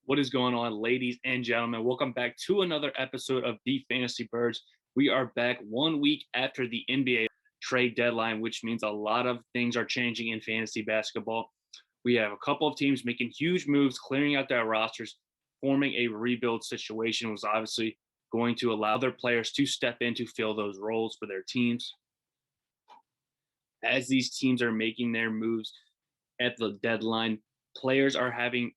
What is going on, ladies and gentlemen? Welcome back to another episode of The Fantasy Birds. We are back 1 week after the NBA trade deadline, which means a lot of things are changing in fantasy basketball. We have a couple of teams making huge moves, clearing out their rosters, forming a rebuild situation was obviously going to allow their players to step in to fill those roles for their teams. As these teams are making their moves at the deadline, players are having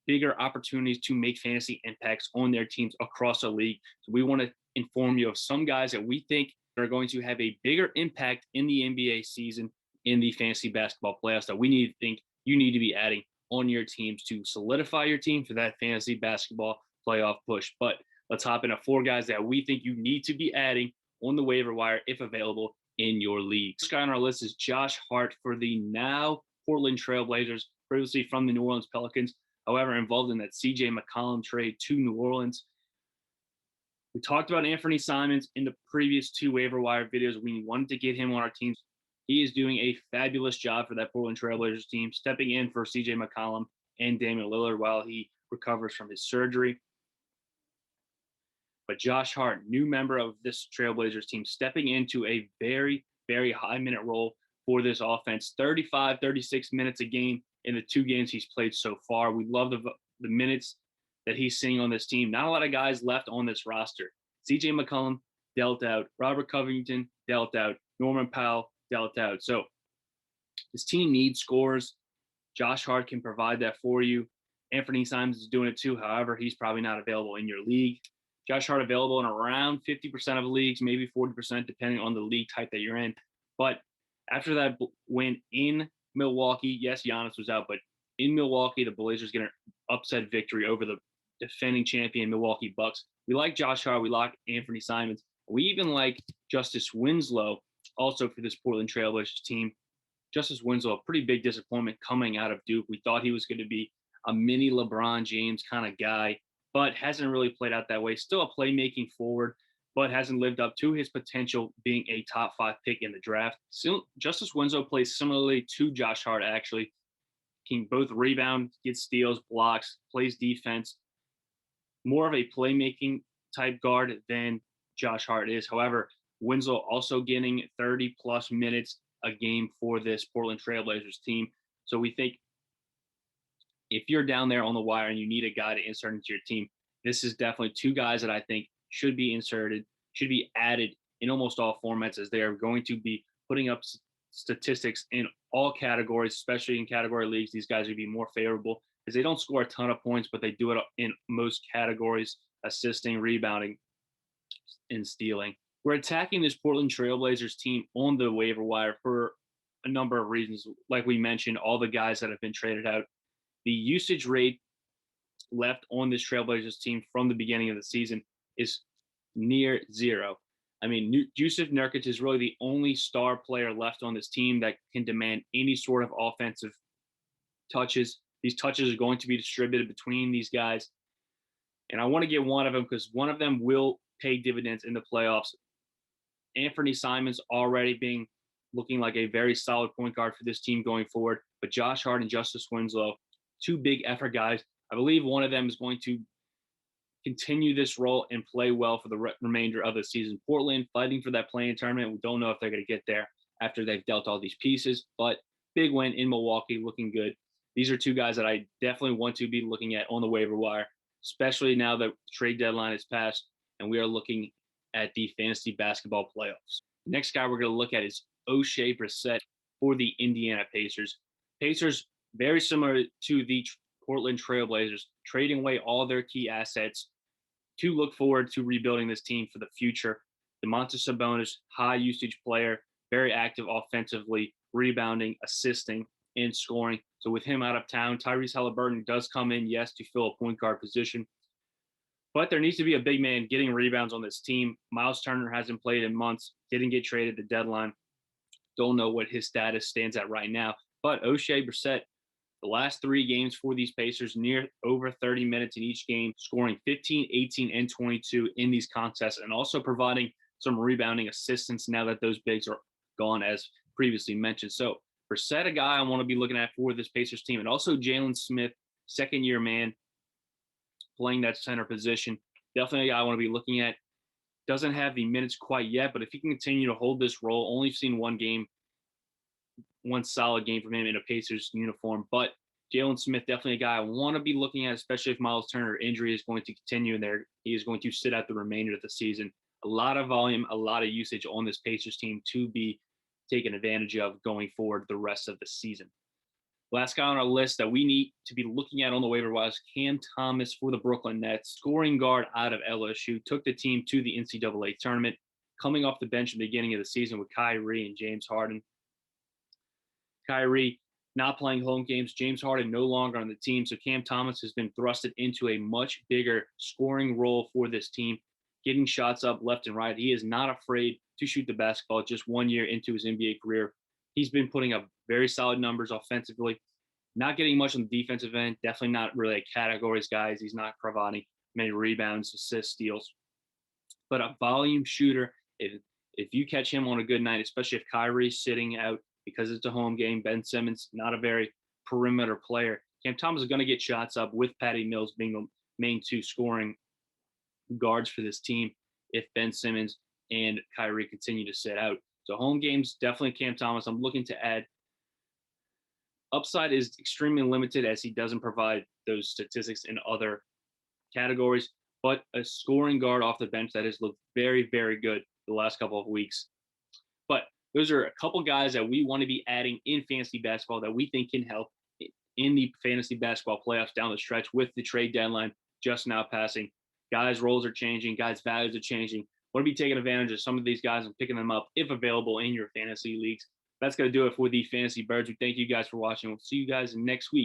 bigger opportunities to make fantasy impacts on their teams across the league. So we want to inform you of some guys that we think are going to have a bigger impact in the NBA season in the fantasy basketball playoffs that we need to think you need to be adding on your teams to solidify your team for that fantasy basketball playoff push. But let's hop into 4 guys that we think you need to be adding on the waiver wire if available in your league. This guy on our list is Josh Hart for the now Portland Trailblazers, previously from the New Orleans Pelicans. However, involved in that CJ McCollum trade to New Orleans. We talked about Anthony Simons in the previous 2 waiver wire videos. We wanted to get him on our teams. He is doing a fabulous job for that Portland Trailblazers team, stepping in for CJ McCollum and Damian Lillard while he recovers from his surgery. But Josh Hart, new member of this Trailblazers team, stepping into a very, very high minute role for this offense. 35, 36 minutes a game in the 2 games he's played so far. We love the minutes that he's seeing on this team. Not a lot of guys left on this roster. CJ McCollum dealt out. Robert Covington dealt out. Norman Powell dealt out. So this team needs scores. Josh Hart can provide that for you. Anthony Simons is doing it too. However, he's probably not available in your league. Josh Hart available in around 50% of leagues, maybe 40%, depending on the league type that you're in. But after that win in Milwaukee, yes, Giannis was out, but in Milwaukee, the Blazers get an upset victory over the defending champion Milwaukee Bucks. We like Josh Hart. We like Anthony Simons. We even like Justice Winslow also for this Portland Trailblazers team. Justice Winslow, a pretty big disappointment coming out of Duke. We thought he was going to be a mini LeBron James kind of guy, but hasn't really played out that way. Still a playmaking forward, but hasn't lived up to his potential being a top 5 pick in the draft. Still, Justice Winslow plays similarly to Josh Hart, actually. Can both rebound, get steals, blocks, plays defense. More of a playmaking type guard than Josh Hart is. However, Winslow also getting 30-plus minutes a game for this Portland Trailblazers team. So we think if you're down there on the wire and you need a guy to insert into your team, this is definitely 2 guys that I think should be inserted, should be added in almost all formats, as they are going to be putting up statistics in all categories, especially in category leagues. These guys would be more favorable because they don't score a ton of points, but they do it in most categories, assisting, rebounding, and stealing. We're attacking this Portland Trailblazers team on the waiver wire for a number of reasons. Like we mentioned, all the guys that have been traded out. The usage rate left on this Trailblazers team from the beginning of the season is near 0. I mean, Jusuf Nurkic is really the only star player left on this team that can demand any sort of offensive touches. These touches are going to be distributed between these guys. And I want to get one of them because one of them will pay dividends in the playoffs. Anthony Simons already looking like a very solid point guard for this team going forward. But Josh Hart and Justice Winslow, 2 big effort guys. I believe one of them is going to continue this role and play well for the remainder of the season. Portland fighting for that play-in tournament. We don't know if they're going to get there after they've dealt all these pieces, but big win in Milwaukee, looking good. These are 2 guys that I definitely want to be looking at on the waiver wire, especially now that trade deadline is passed and we are looking at the fantasy basketball playoffs. The next guy we're going to look at is Oshae Brissett for the Indiana Pacers. Pacers, very similar to the Portland Trailblazers, trading away all their key assets to look forward to rebuilding this team for the future. Domantas Sabonis, high usage player, very active offensively, rebounding, assisting, and scoring. So with him out of town, Tyrese Halliburton does come in, yes, to fill a point guard position. But there needs to be a big man getting rebounds on this team. Miles Turner hasn't played in months, didn't get traded at the deadline. Don't know what his status stands at right now. But Oshae Brissett, the last 3 games for these Pacers, near over 30 minutes in each game, scoring 15, 18, and 22 in these contests, and also providing some rebounding assistance now that those bigs are gone, as previously mentioned. So Brissett, a guy I want to be looking at for this Pacers team, and also Jalen Smith, second-year man. playing that center position. Definitely a guy I want to be looking at. Doesn't have the minutes quite yet, but if he can continue to hold this role, only seen one game, one solid game from him in a Pacers uniform. But Jalen Smith, definitely a guy I want to be looking at, especially if Miles Turner injury is going to continue in there. He is going to sit out the remainder of the season. A lot of volume, a lot of usage on this Pacers team to be taken advantage of going forward the rest of the season. Last guy on our list that we need to be looking at on the waiver wire is Cam Thomas for the Brooklyn Nets, scoring guard out of LSU, took the team to the NCAA tournament, coming off the bench at the beginning of the season with Kyrie and James Harden. Kyrie not playing home games, James Harden no longer on the team, so Cam Thomas has been thrusted into a much bigger scoring role for this team, getting shots up left and right. He is not afraid to shoot the basketball just 1 year into his NBA career. He's been putting up very solid numbers offensively, not getting much on the defensive end, definitely not really a categories guy. He's not providing many rebounds, assists, steals, but a volume shooter. If you catch him on a good night, especially if Kyrie's sitting out because it's a home game, Ben Simmons, not a very perimeter player. Cam Thomas is going to get shots up with Patty Mills being the main two scoring guards for this team if Ben Simmons and Kyrie continue to sit out. So home games, definitely Cam Thomas. I'm looking to add. Upside is extremely limited as he doesn't provide those statistics in other categories, but a scoring guard off the bench that has looked very, very good the last couple of weeks. But those are a couple guys that we want to be adding in fantasy basketball that we think can help in the fantasy basketball playoffs down the stretch with the trade deadline just now passing. Guys' roles are changing, guys' values are changing. Want to be taking advantage of some of these guys and picking them up if available in your fantasy leagues. That's going to do it for the Fantasy Birds. We thank you guys for watching. We'll see you guys next week.